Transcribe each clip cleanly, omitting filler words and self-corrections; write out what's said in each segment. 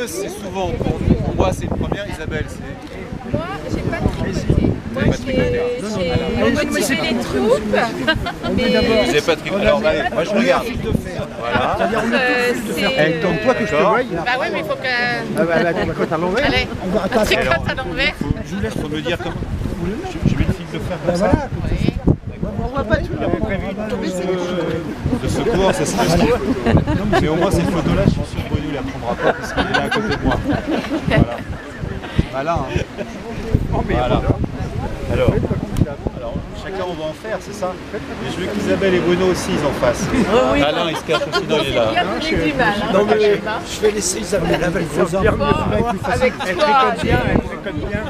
Dreux, c'est souvent, pour moi c'est une première, Isabelle, c'est... Moi, j'ai pas tricoté. Moi, j'ai motivé les troupes. Mais... Vous n'avez pas tricoté. Alors, allez, moi je regarde. Voilà. Elle tombe toi que je te voie. Bah ouais, mais il faut que... Ah bah elle tricote à l'envers. Allez, on tricote à l'envers. Je vous laisse pour me dire comment... Je vais le film de faire comme ça. On voit pas tout. De secours, ça serait bien. Mais au moins cette photo-là, je suis sûr que Bruno ne la prendra pas parce qu'il est là à côté de moi. Voilà. Malin, hein. Voilà. Alors, chacun on va en faire, c'est ça? Et je veux qu'Isabelle et Bruno aussi ils en fassent. Oui. Alain il se cache aussi, non il est là. J'ai du mal. Non mais je vais laisser Isabelle, elle va le faire bien. Avec toi, elle tricote bien.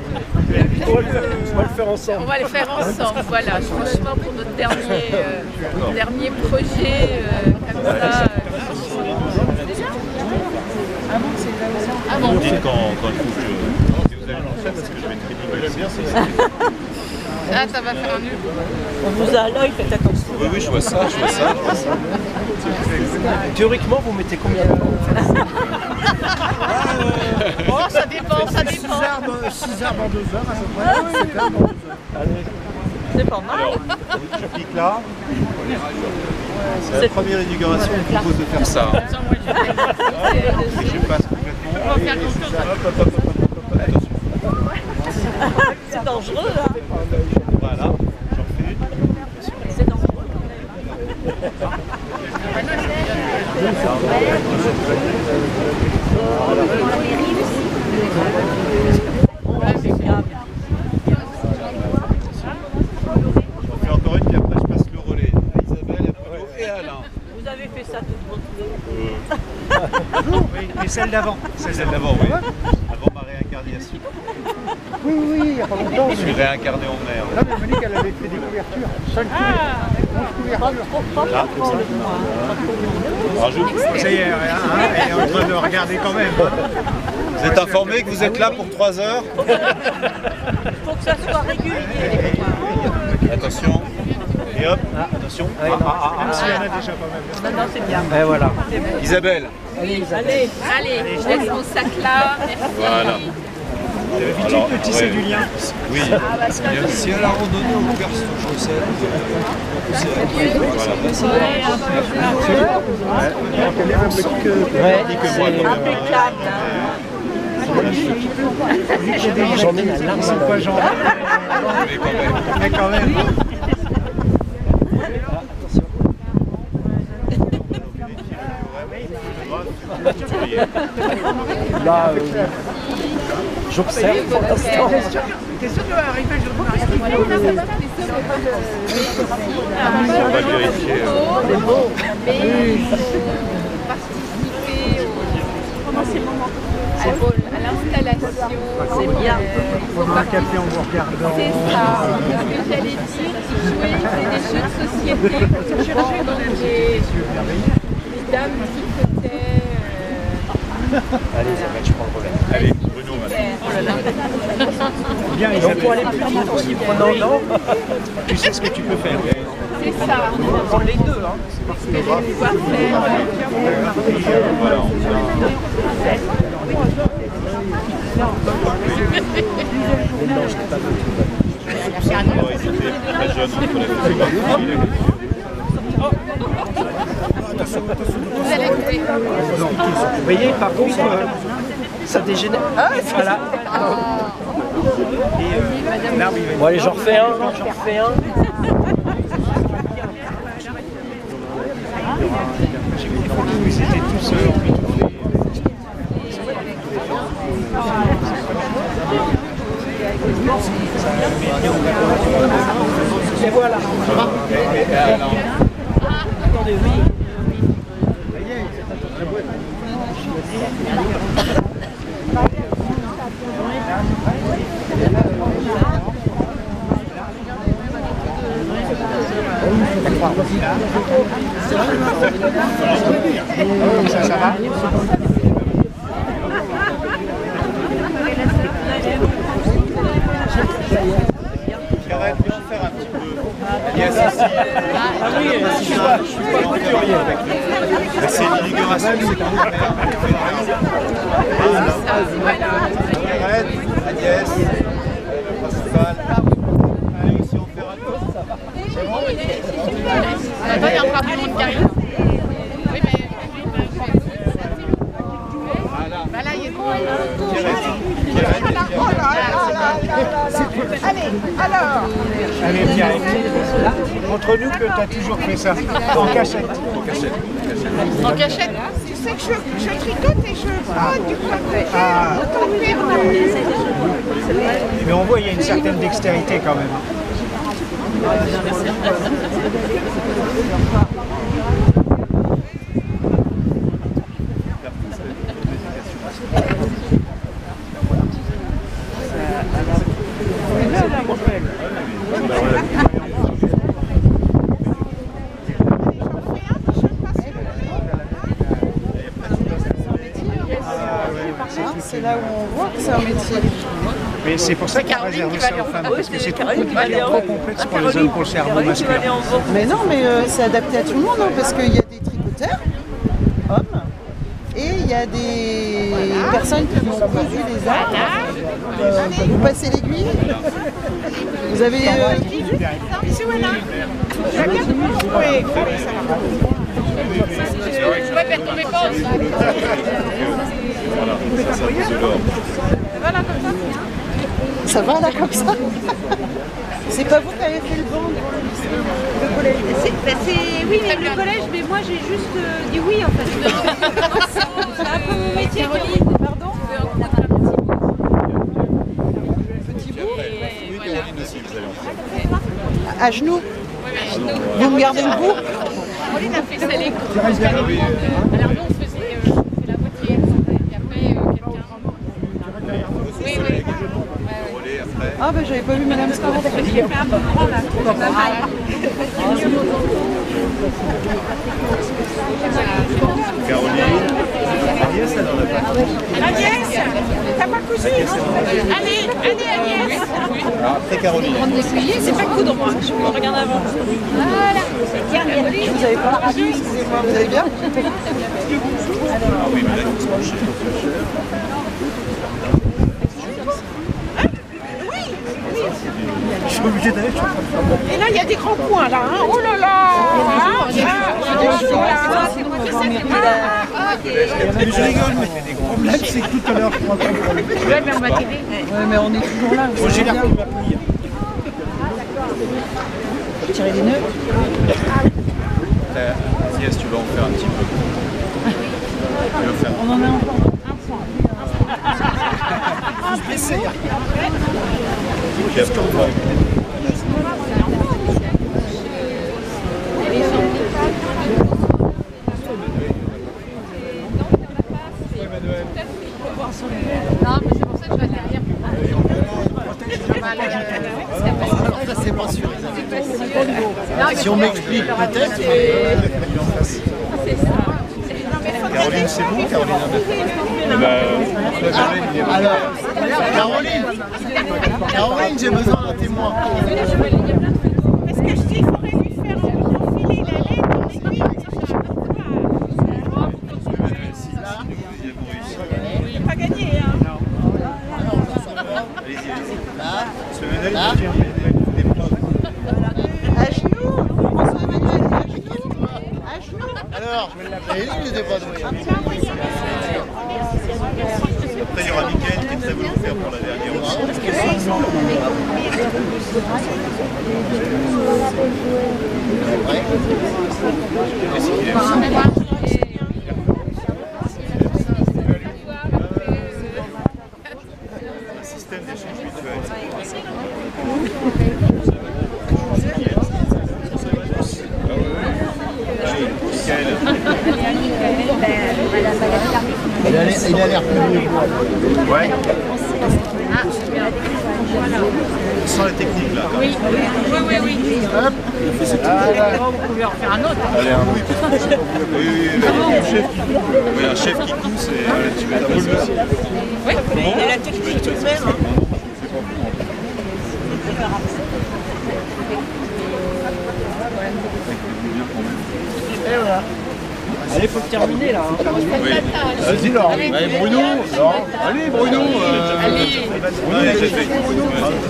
On va le faire ensemble. on va le faire ensemble. Voilà, franchement, pour notre dernier projet, comme ça. Vous me dites quand il faut que vous allez l'en faire parce que je vais être j'aime bien ça. Ah, ça va faire un nœud. On vous a à l'œil, faites attention. Oui, je vois ça. Théoriquement, vous mettez combien de temps? Oh, ça dépend. 6 arbres en 2 heures à peu près. C'est pas mal. Alors, je clique là. C'est la première inauguration, on me propose de faire ça. Et je passe complètement. On va faire quelque chose. Attention. C'est dangereux, là. Voilà, j'en fais une. C'est dangereux. J'en fais encore une, puis après je passe le relais à Isabelle, à Bruno et à Alain. Vous avez fait ça toute votre vie. Oui, et celle d'avant. C'est celle d'avant, oui. Avant ma réincarnation. Oui, il n'y a pas longtemps. Je suis réincarné en mer. Là, mais Monique, elle avait fait des couvertures. 5 couvertures. Là, comme ça. Rajoute. Ça y est, elle est en train de regarder quand même. Vous êtes informé que vous êtes là pour 3 heures? Il faut que ça soit régulier. Attention. Et hop, attention. Même s'il y en a déjà pas mal. Non, c'est bien. Et voilà. Isabelle. Allez. Allez, je laisse mon sac là. Merci. Voilà. T'as l'habitude de tisser du lien. Oui, c'est bien. Si à la randonnée on perd son chaussette, Impeccable. J'en ai la larme, c'est pas genre. Mais quand même. Là, j'observe pour l'instant. T'es sûr que arriver le jour On va vérifier. C'est beau. Mais participer à l'installation. C'est bien. On va un café en vous regardant. C'est ça. Ce que j'allais dire, c'est jouer, c'est des jeux de société. Donc les dames tricotaient. Allez, Isabelle, je prends le relais. Allez, Bruno, maintenant. Oh là là. Bien, Isabelle. Pour aller plus vite aussi, prenons non. Tu sais ce que tu peux faire. C'est ça. Prends les deux, hein. Ce que je vais pouvoir faire. Voilà, on va ils étaient très jeunes entre la photographie et la Vous allez couper. Vous voyez, par contre, ça dégénère. Voilà. Et l'arbre, il va. Bon, allez, j'en refais un. Ils étaient tous emmitouflés. Et voilà. Attendez, oui. Ça va? Arrête, viens en faire un petit peu. Yes, aussi. Ah oui, Je suis pas couturier avec lui. C'est une inauguration, c'est quand même. Agnès, principal. Allez, si on fait raconter, ça va. C'est bon, là-bas, il y a encore du monde qui arrive. Oui, mais. Bah là, il est bon. Allez, alors. Allez, viens. Montre-nous que tu as toujours fait ça. En cachette. En cachette. En cachette. Tu sais que je tricote et je brode du coin. Ah. Autant perdre. Mais on voit, il y a une certaine dextérité quand même. C'est là où on voit que c'est un métier. Mais c'est pour ça qu'on réserve ça aux femmes, parce que c'est trop compliqué, trop complexe pour les hommes, pour le cerveau masculin. Mais non, mais c'est adapté à tout le monde, hein, parce qu'il y a des tricoteurs, hommes, et il y a des personnes qui ont cousu les arbres. Vous passez l'aiguille. Vous avez... Oui, Je vais faire tomber pas aussi. Ça va là comme ça? C'est pas vous qui avez fait le banc pour le collège? Oui, mais le collège, mais moi j'ai juste dit oui en fait. C'est un peu mon métier. Pardon? Petit bout. Oui, Caroline aussi, vous allez en faire. À genoux? Vous me gardez le bout? Caroline a fait ça les cours. Alors nous, on faisait la moitié. Et après, quelqu'un. Oui, oui. Ah ben j'avais pas vu Madame Scarra. Caroline. Agnès, elle en a pas. Agnès, t'as pas cousu? Allez, Agnès. Alors après Caroline. C'est pas coudre moi, je regarde avant. Voilà. Je vous avais pas ravi, excusez-moi, vous allez bien? Ah oui, mais là, il faut se pencher. Je suis obligé d'aller. Et là, il y a des grands points, là. Hein. Oh là là! Mais je rigole, mais le problème, c'est que tout à l'heure, je crois qu'on Ouais, mais on va t'aider. Ouais, mais on est toujours là. Moi, j'ai l'air de m'appuyer. Tirer des nœuds. Yes, tu vas en faire un petit peu. Tu vas faire. On en a encore un point. Qu'est-ce qu'on voit? Non, mais c'est pour ça que je vais derrière. Ça, c'est pas sûr. C'est pas sûr. Si on m'explique, peut-être, C'est ça. Caroline, c'est vous, Caroline? alors, Caroline, j'ai besoin d'un témoin. Parce que je dis, il faudrait lui faire enfiler la laine dans l'aiguille. C'est pas gagné, hein. À genoux, François Emmanuel, à genoux. À genoux. Alors, j'ai dit que j'étais pas doué. Après, il y aura Mickaël qui est très volontaire pour la dernière aussi. Un système d'échange mutuel. Allez, Mickaël. Il a l'air plus vieux. Ouais. Sans la technique là. Oui. Hop. Vous pouvez en faire un autre. Allez, un oui. Oui, un chef qui pousse et tu mets ta boule aussi. Oui, mais la technique tout de même. Et voilà. Allez, faut terminer là. Vas-y, Laure. Allez, Bruno. Allez, Bruno. Ouais, j'ai fait.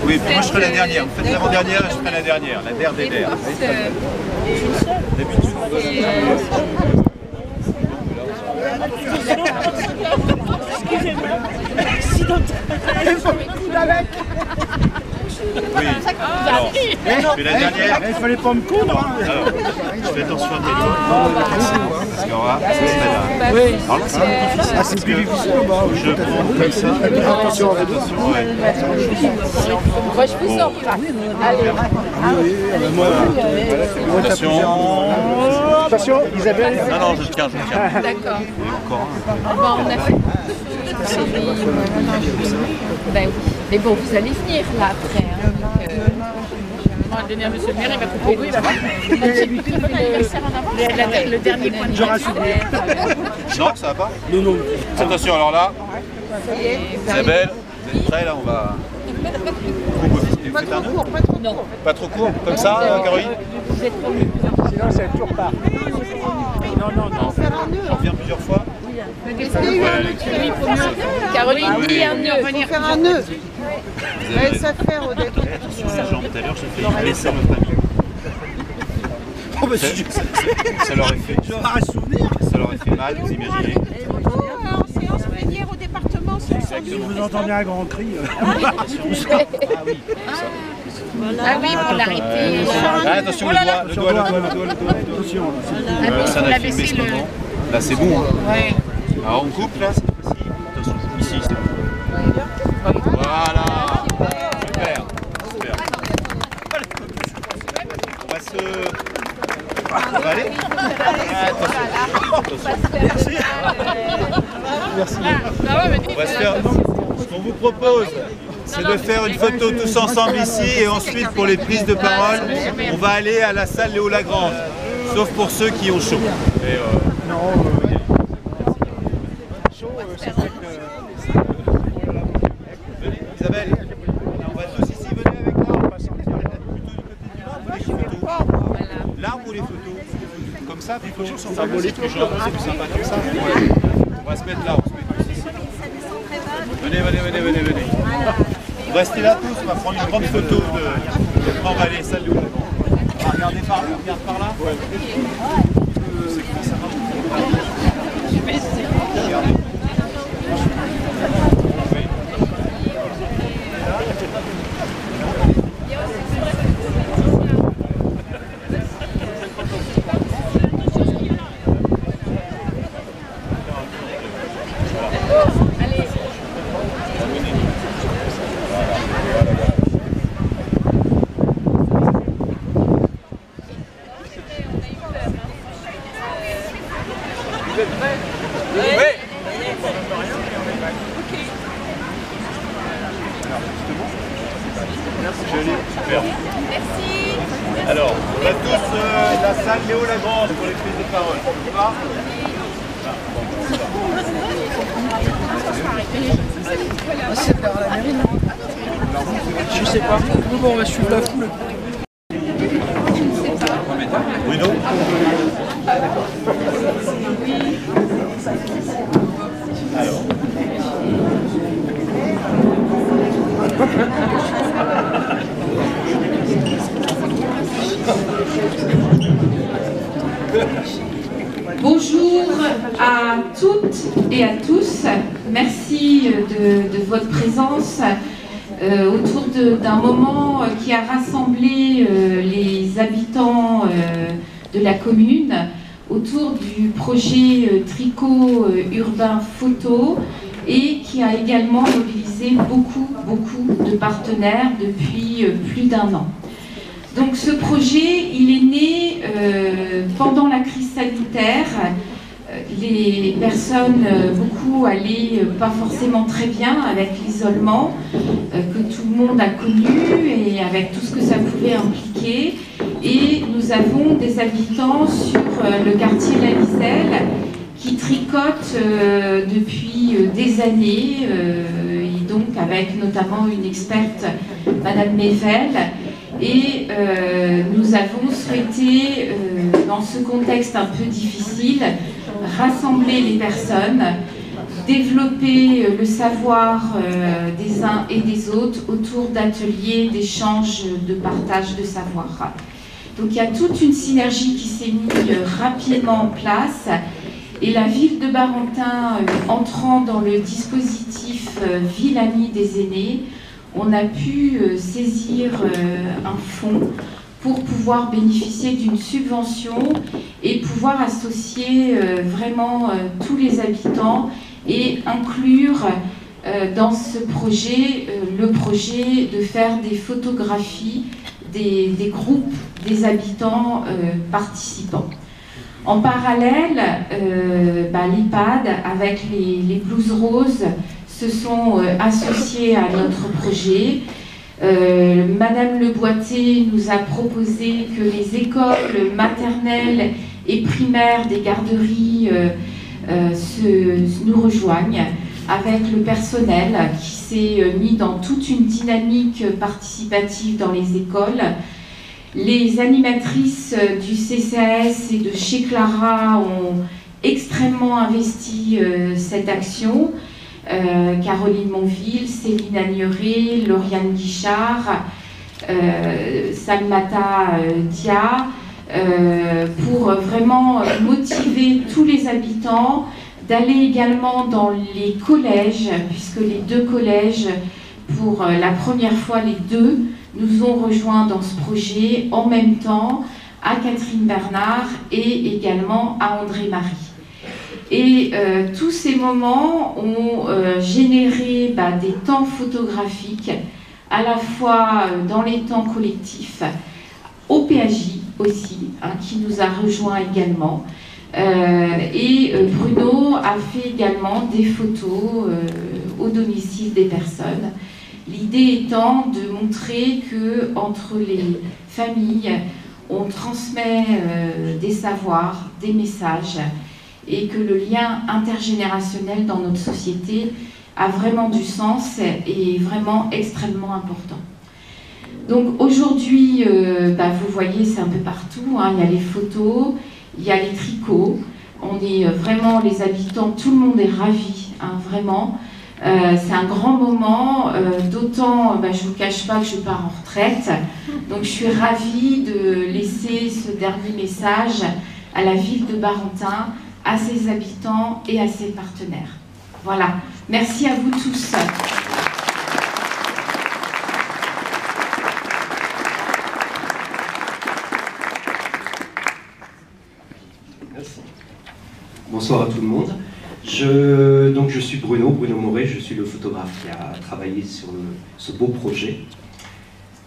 Oui, puis moi je ferai la dernière. Vous faites l'avant-dernière et je ferai la dernière. La der des der. D'habitude. Oui. Alors, je fais la dernière. Il fallait pas me coudre. Alors, je fais attention à tes doigts. Parce qu'il y aura, ça serait là. Oui. Alors là, c'est un peu difficile. Ah, c'est plus difficile. Je prends comme ça. Attention, Attention, ouais. Moi, je vous sors pas. Allez. Attention. Attention, Isabelle. Non, non, je tiens. D'accord. Et encore un. Bon, on a fait. Ben oui. Mais bon, vous allez venir là après. Hein, donc, donner à monsieur le maire, il va couper. Oui, il va faire le dernier point de vue. Non, ça va pas? Non. Attention, alors là. Isabelle, vous êtes prêts là? On va. Vous faites un nœud? Non. Pas trop court? Comme ça, Caroline? Vous êtes trop. Sinon, ça toujours pas. Non. J'en reviens plusieurs fois. Caroline, dis un nœud. Il faut faire un nœud. Ouais, ça faire au début. Attention à la jambe, tout à l'heure j'ai fait blesser notre ami. Oh, bah, Ça leur a fait. Ça leur a fait mal, vous imaginez. En séance plénière au département, Exactement. vous entendez un grand cri. Ah oui, pour l'arrêter. Ah, attention, le doigt. Attention. Ça n'a filmé ce moment. Là c'est bon. Ouais. Alors on coupe là cette fois-ci. Attention, ici c'est bon. Voilà. Super. On va se... On va aller. Attention. Merci. On va se faire... Ce qu'on vous propose, c'est de faire une photo tous ensemble ici et ensuite pour les prises de parole, on va aller à la salle Léo Lagrange. Sauf pour ceux qui ont chaud. Et Isabelle, on va tous ici, venez avec l'arbre. Plutôt du côté du l'arbre ou les photos? L'arbre ou les photos? Comme ça, plutôt symbolique, c'est plus sympa comme ça. On va se mettre là, on se met tous ici. Venez. Vous restez là tous, on va prendre une grande photo de... Après on va aller à la salle de on va regarder par là, on regarde par là. C'est comment ça marche? Regardez. Alors, on a tous la salle Léo Lagrange pour les prises de parole. Ça va ? Je sais pas. Bon, on va suivre la foule. Bruno ? Alors. Bonjour à toutes et à tous. Merci de votre présence autour d'un moment qui a rassemblé les habitants de la commune autour du projet Tricot Urbain Photo et qui a également mobilisé beaucoup de partenaires depuis plus d'1 an. Donc ce projet, il est né pendant la crise sanitaire. Les personnes, beaucoup allaient pas forcément très bien avec l'isolement que tout le monde a connu et avec tout ce que ça pouvait impliquer. Et nous avons des habitants sur le quartier La Liselle qui tricotent depuis des années, et donc avec notamment une experte, Madame Mével. Et nous avons souhaité, dans ce contexte un peu difficile, rassembler les personnes, développer le savoir des uns et des autres autour d'ateliers, d'échanges, de partage de savoir. Donc il y a toute une synergie qui s'est mise rapidement en place, et la ville de Barentin, entrant dans le dispositif Ville Amie des aînés, on a pu saisir un fonds pour pouvoir bénéficier d'une subvention et pouvoir associer vraiment tous les habitants et inclure dans ce projet le projet de faire des photographies des groupes des habitants participants. En parallèle, l'EHPAD avec les Blues Roses se sont associés à notre projet. Madame Le Boîté nous a proposé que les écoles maternelles et primaires des garderies nous rejoignent avec le personnel qui s'est mis dans toute une dynamique participative dans les écoles. Les animatrices du CCAS et de chez Clara ont extrêmement investi cette action. Caroline Monville, Céline Agneré, Lauriane Guichard, Salmata Dia, pour vraiment motiver tous les habitants d'aller également dans les collèges, puisque les deux collèges, pour la première fois les deux, nous ont rejoints dans ce projet en même temps à Catherine Bernard et également à André Marie. Et tous ces moments ont généré des temps photographiques, à la fois dans les temps collectifs, au PAJ aussi, qui nous a rejoints également. Et Bruno a fait également des photos au domicile des personnes. L'idée étant de montrer que entre les familles, on transmet des savoirs, des messages, et que le lien intergénérationnel dans notre société a vraiment du sens et est vraiment extrêmement important. Donc aujourd'hui, vous voyez, c'est un peu partout, il y a les photos, il y a les tricots, on est vraiment, les habitants, tout le monde est ravi, vraiment. C'est un grand moment, d'autant, je ne vous cache pas que je pars en retraite, donc je suis ravie de laisser ce dernier message à la ville de Barentin, à ses habitants et à ses partenaires. Voilà, merci à vous tous. Merci. Bonsoir à tout le monde. Je suis Bruno Moret, je suis le photographe qui a travaillé sur ce beau projet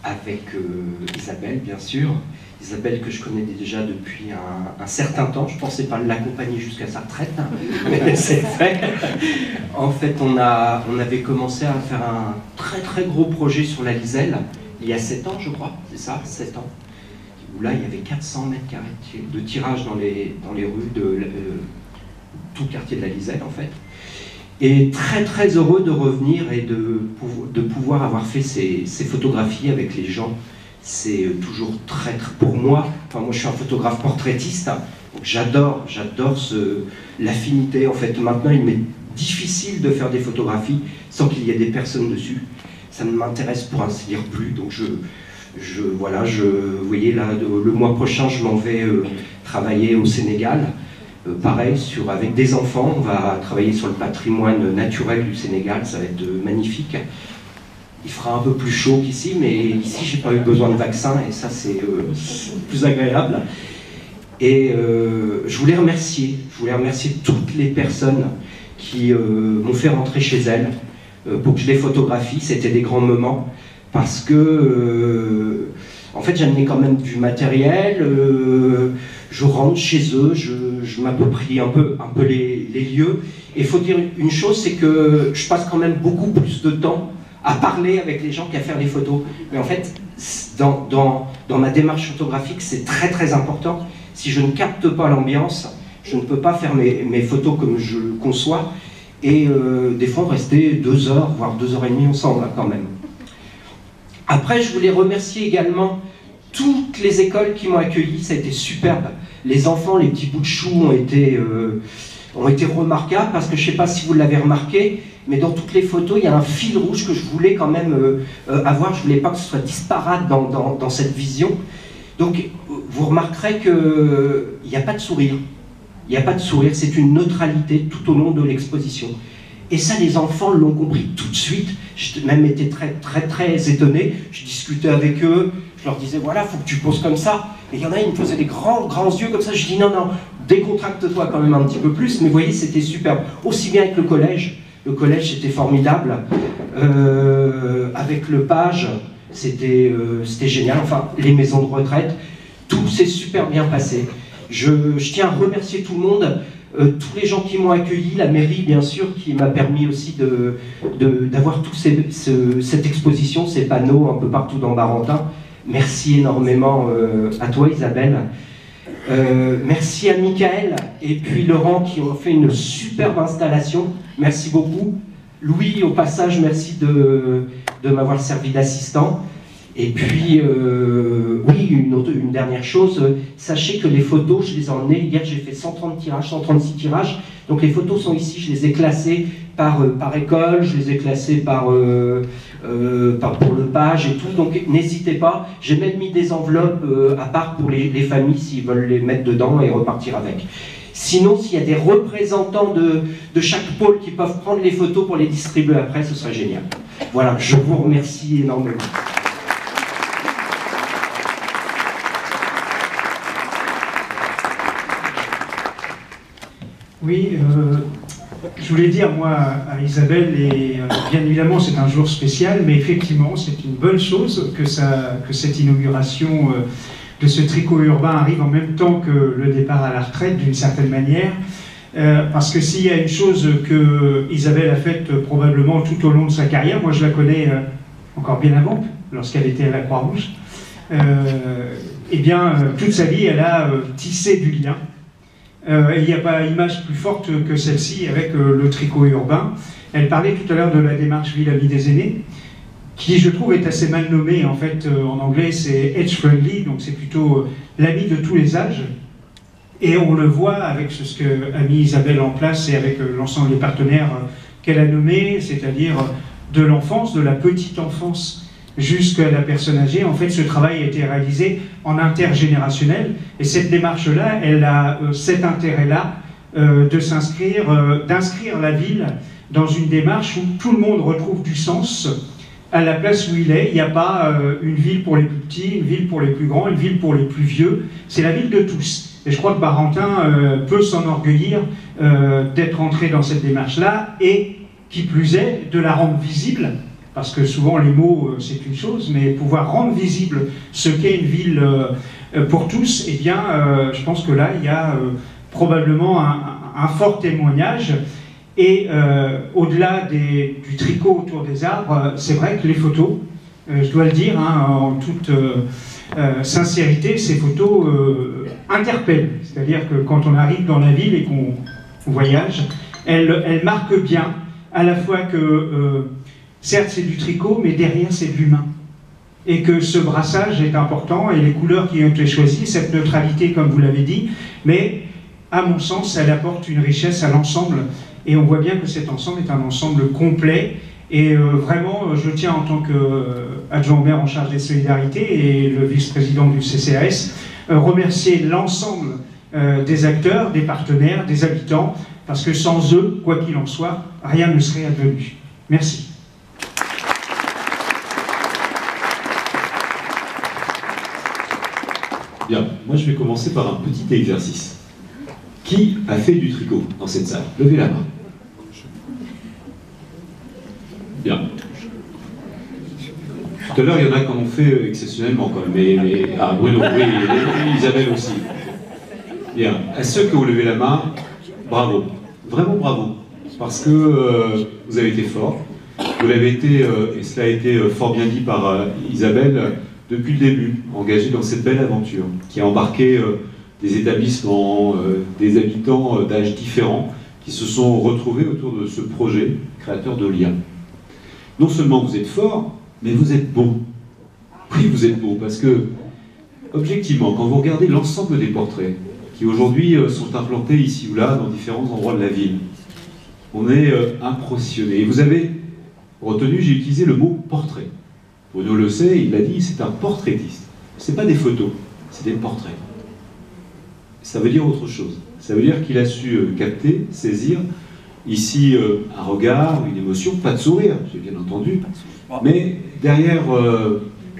avec Isabelle, bien sûr. Isabelle que je connais déjà depuis un certain temps. Je ne pensais pas l'accompagner jusqu'à sa retraite, mais c'est fait. En fait, on avait commencé à faire un très très gros projet sur la Liselle, il y a 7 ans, je crois, c'est ça, 7 ans, où là, il y avait 400 mètres carrés de tirage dans les rues de tout le quartier de la Liselle, en fait. Et très très heureux de revenir et de pouvoir avoir fait ces photographies avec les gens. C'est toujours très, pour moi, moi je suis un photographe portraitiste, donc j'adore l'affinité. En fait, maintenant il m'est difficile de faire des photographies sans qu'il y ait des personnes dessus. Ça ne m'intéresse pour ainsi dire plus, donc vous voyez là, le mois prochain je m'en vais travailler au Sénégal. Pareil, avec des enfants, on va travailler sur le patrimoine naturel du Sénégal, ça va être magnifique. Il fera un peu plus chaud qu'ici, mais ici, j'ai pas eu besoin de vaccin, et ça, c'est plus agréable. Et je voulais remercier toutes les personnes qui m'ont fait rentrer chez elles pour que je les photographie. C'était des grands moments, parce que, en fait, j'amenais quand même du matériel, je rentre chez eux, je m'approprie un peu les lieux. Et il faut dire une chose, c'est que je passe quand même beaucoup plus de temps à parler avec les gens qu'à faire des photos. Mais en fait, dans ma démarche photographique, c'est très très important. Si je ne capte pas l'ambiance, je ne peux pas faire mes photos comme je le conçois. Et des fois, rester 2 heures, voire 2 heures et demie ensemble, quand même. Après, je voulais remercier également toutes les écoles qui m'ont accueilli, ça a été superbe. Les enfants, les petits bouts de chou ont été remarquables, parce que je ne sais pas si vous l'avez remarqué, mais dans toutes les photos, il y a un fil rouge que je voulais quand même avoir. Je ne voulais pas que ce soit disparate dans cette vision. Donc, vous remarquerez qu'il n'y a pas de sourire. Il n'y a pas de sourire, c'est une neutralité tout au long de l'exposition. Et ça, les enfants l'ont compris tout de suite. J'ai même été très étonné. Je discutais avec eux, je leur disais, voilà, il faut que tu poses comme ça. Et il y en a, ils me faisaient des grands yeux comme ça. Je dis, non, décontracte-toi quand même un petit peu plus. Mais vous voyez, c'était superbe. Aussi bien avec le collège. Le collège, c'était formidable. Avec le page, c'était génial. Enfin, les maisons de retraite, tout s'est super bien passé. Je tiens à remercier tout le monde, tous les gens qui m'ont accueilli, la mairie bien sûr, qui m'a permis aussi d'avoir toute cette exposition, ces panneaux un peu partout dans Barentin. Merci énormément à toi Isabelle. Merci à Michael et puis Laurent qui ont fait une superbe installation. Merci beaucoup. Louis, au passage, merci de m'avoir servi d'assistant. Et puis, oui, une dernière chose, sachez que les photos, je les ai emmenées, hier j'ai fait 130 tirages, 136 tirages, donc les photos sont ici, je les ai classées par école, je les ai classées pour le page et tout, donc n'hésitez pas, j'ai même mis des enveloppes à part pour les familles s'ils veulent les mettre dedans et repartir avec. Sinon, s'il y a des représentants de chaque pôle qui peuvent prendre les photos pour les distribuer après, ce serait génial. Voilà, je vous remercie énormément. Oui, je voulais dire, moi, à Isabelle, et bien évidemment, c'est un jour spécial, mais effectivement, c'est une bonne chose que cette inauguration de ce tricot urbain arrive en même temps que le départ à la retraite, d'une certaine manière, parce que s'il y a une chose que Isabelle a faite probablement tout au long de sa carrière, moi je la connais encore bien avant, lorsqu'elle était à la Croix-Rouge, eh bien, toute sa vie, elle a tissé du lien. Il n'y a pas image plus forte que celle-ci avec le tricot urbain. Elle parlait tout à l'heure de la démarche Ville Amie des Aînés, qui je trouve est assez mal nommée. En fait, en anglais, c'est age friendly, donc c'est plutôt l'ami de tous les âges. Et on le voit avec ce que a mis Isabelle en place et avec l'ensemble des partenaires qu'elle a nommés, c'est-à-dire de l'enfance, de la petite enfance jusqu'à la personne âgée. En fait, ce travail a été réalisé en intergénérationnel, et cette démarche-là, elle a cet intérêt-là d'inscrire la ville dans une démarche où tout le monde retrouve du sens à la place où il est. Il n'y a pas une ville pour les plus petits, une ville pour les plus grands, une ville pour les plus vieux. C'est la ville de tous. Et je crois que Barentin peut s'enorgueillir d'être entré dans cette démarche-là, et qui plus est, de la rendre visible. Parce que souvent les mots c'est une chose, mais pouvoir rendre visible ce qu'est une ville pour tous, eh bien je pense que là il y a probablement un fort témoignage. Et au-delà du tricot autour des arbres, c'est vrai que les photos, je dois le dire en toute sincérité, ces photos interpellent. C'est-à-dire que quand on arrive dans la ville et qu'on voyage, elles marquent bien à la fois que certes, c'est du tricot, mais derrière, c'est de l'humain. Et que ce brassage est important, et les couleurs qui ont été choisies, cette neutralité, comme vous l'avez dit, mais, à mon sens, elle apporte une richesse à l'ensemble. Et on voit bien que cet ensemble est un ensemble complet. Et vraiment, je tiens, en tant qu'adjoint au maire en charge des solidarités et le vice-président du CCAS, remercier l'ensemble des acteurs, des partenaires, des habitants, parce que sans eux, quoi qu'il en soit, rien ne serait advenu. Merci. Bien, moi je vais commencer par un petit exercice. Qui a fait du tricot dans cette salle? Levez la main. Bien. Tout à l'heure, il y en a qui en ont fait exceptionnellement quand même. Ah, Bruno, oui, et Isabelle aussi. Bien. À ceux qui ont levé la main, bravo. Vraiment bravo. Parce que vous avez été forts. Vous l'avez été, et cela a été fort bien dit par Isabelle, depuis le début, engagé dans cette belle aventure, qui a embarqué des établissements, des habitants d'âges différents, qui se sont retrouvés autour de ce projet créateur de liens. Non seulement vous êtes forts, mais vous êtes beaux. Oui, vous êtes beaux, parce que objectivement, quand vous regardez l'ensemble des portraits, qui aujourd'hui sont implantés ici ou là, dans différents endroits de la ville, on est impressionné. Et vous avez retenu, j'ai utilisé le mot portrait. Bruno le sait, il l'a dit, c'est un portraitiste. Ce n'est pas des photos, c'est des portraits. Ça veut dire autre chose. Ça veut dire qu'il a su capter, saisir, ici un regard, une émotion, pas de sourire, j'ai bien entendu, mais derrière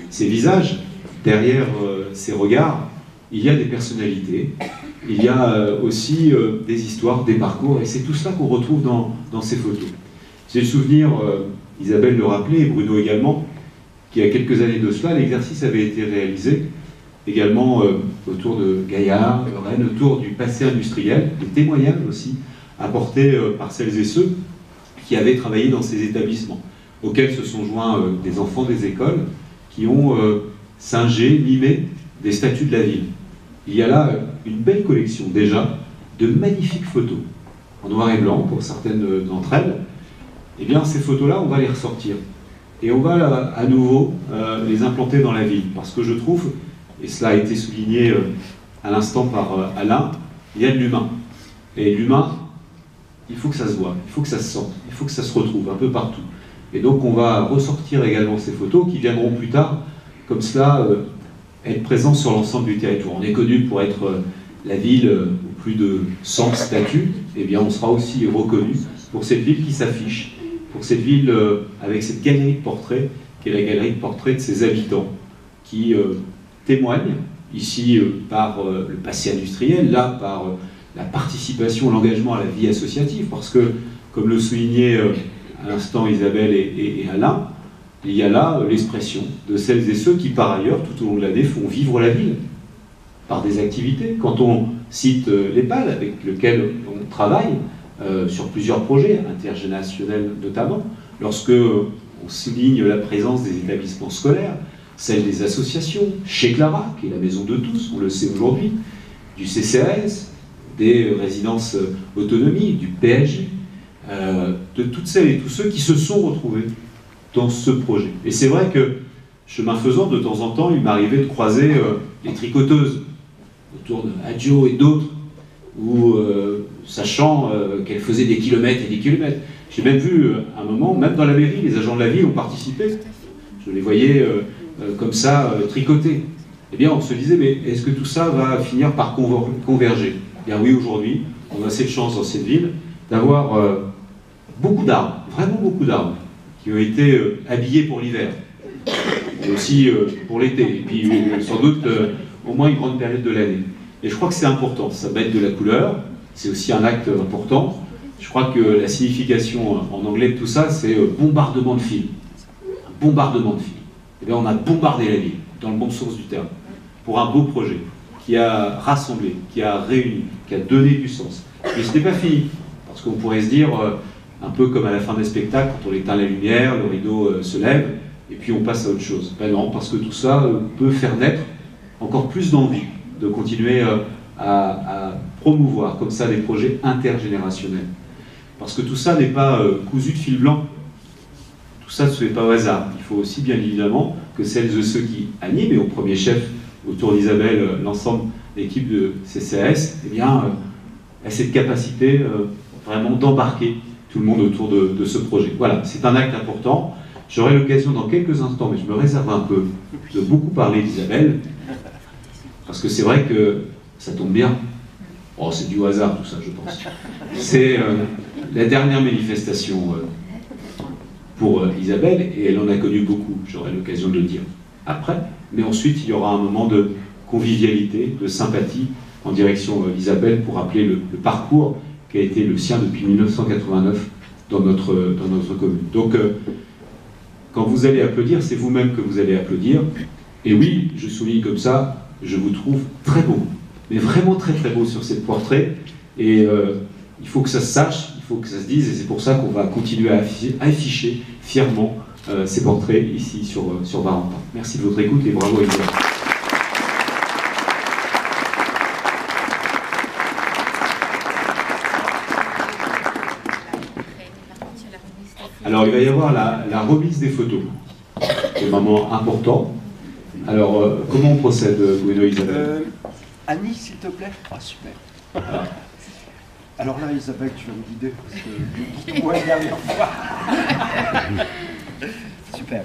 ces visages, derrière ces regards, il y a des personnalités, il y a aussi des histoires, des parcours, et c'est tout cela qu'on retrouve dans ces photos. J'ai le souvenir, Isabelle le rappelait, et Bruno également, qu'il y a quelques années de cela, l'exercice avait été réalisé également autour de Gaillard, de Rennes, autour du passé industriel, des témoignages aussi apportés par celles et ceux qui avaient travaillé dans ces établissements, auxquels se sont joints des enfants des écoles qui ont singé, mimé des statues de la ville. Il y a là une belle collection déjà de magnifiques photos, en noir et blanc pour certaines d'entre elles. Eh bien ces photos-là, on va les ressortir. Et on va à nouveau les implanter dans la ville, parce que je trouve, et cela a été souligné à l'instant par Alain, il y a de l'humain. Et l'humain, il faut que ça se voit, il faut que ça se sente, il faut que ça se retrouve un peu partout. Et donc on va ressortir également ces photos qui viendront plus tard, comme cela, être présents sur l'ensemble du territoire. On est connu pour être la ville où plus de 100 statues, et bien on sera aussi reconnu pour cette ville qui s'affiche, pour cette ville avec cette galerie de portraits, qui est la galerie de portraits de ses habitants, qui témoignent, ici par le passé industriel, là par la participation, l'engagement à la vie associative, parce que, comme le soulignaient à l'instant Isabelle et Alain, il y a là l'expression de celles et ceux qui, par ailleurs, tout au long de l'année, font vivre la ville par des activités. Quand on cite l'EPAL, avec lequel on travaille sur plusieurs projets, intergénérationnels notamment, lorsque on souligne la présence des établissements scolaires, celle des associations, chez Clara, qui est la maison de tous, on le sait aujourd'hui, du CCAS, des résidences autonomie, du PSG, de toutes celles et tous ceux qui se sont retrouvés dans ce projet. Et c'est vrai que, chemin faisant, de temps en temps, il m'arrivait de croiser les tricoteuses autour de Adjo et d'autres, où, sachant qu'elles faisaient des kilomètres et des kilomètres, j'ai même vu, à un moment, même dans la mairie, les agents de la ville ont participé. Je les voyais comme ça, tricoter. Eh bien, on se disait, mais est-ce que tout ça va finir par converger? Eh bien oui, aujourd'hui, on a cette chance dans cette ville d'avoir beaucoup d'arbres, vraiment beaucoup d'arbres, qui ont été habillés pour l'hiver, et aussi pour l'été, et puis sans doute au moins une grande période de l'année. Et je crois que c'est important, ça va être de la couleur, c'est aussi un acte important. Je crois que la signification en anglais de tout ça, c'est bombardement de fils. Un bombardement de fils. Eh bien, on a bombardé la ville, dans le bon sens du terme, pour un beau projet qui a rassemblé, qui a réuni, qui a donné du sens. Mais ce n'est pas fini, parce qu'on pourrait se dire, un peu comme à la fin des spectacles, quand on éteint la lumière, le rideau se lève, et puis on passe à autre chose. Ben non, parce que tout ça peut faire naître encore plus d'envie de continuer à promouvoir comme ça des projets intergénérationnels. Parce que tout ça n'est pas cousu de fil blanc. Tout ça ne se fait pas au hasard. Il faut aussi bien évidemment que celles et ceux qui animent, et au premier chef, autour d'Isabelle, l'ensemble de l'équipe de CCAS, eh bien, a cette capacité vraiment d'embarquer tout le monde autour de ce projet. Voilà, c'est un acte important. J'aurai l'occasion dans quelques instants, mais je me réserve un peu, de beaucoup parler d'Isabelle, parce que c'est vrai que ça tombe bien. Oh, c'est du hasard tout ça, je pense. C'est la dernière manifestation pour Isabelle, et elle en a connu beaucoup, j'aurai l'occasion de le dire après. Mais ensuite, il y aura un moment de convivialité, de sympathie, en direction d'Isabelle, pour rappeler le parcours qui a été le sien depuis 1989 dans notre commune. Donc, quand vous allez applaudir, c'est vous-même que vous allez applaudir. Et oui, je souligne comme ça, je vous trouve très beau, mais vraiment très très beau sur ces portraits. Et il faut que ça se sache, il faut que ça se dise, et c'est pour ça qu'on va continuer à afficher fièrement ces portraits ici sur Varentin. Merci de votre écoute et bravo à vous. Alors il va y avoir la remise des photos, c'est un moment important, Alors, comment on procède, Bruno et Isabelle? Annie, s'il te plaît. Ah, super. Alors là, Isabelle, tu vas me guider, parce que moi, la dernière fois. Super.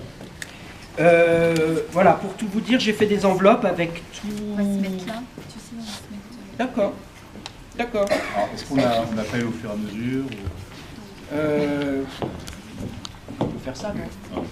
Voilà, pour tout vous dire, j'ai fait des enveloppes avec tout... On va se mettre là, tu sais, on va se mettre... D'accord. D'accord. Est-ce qu'on appelle au fur et à mesure ou... On peut faire ça, non?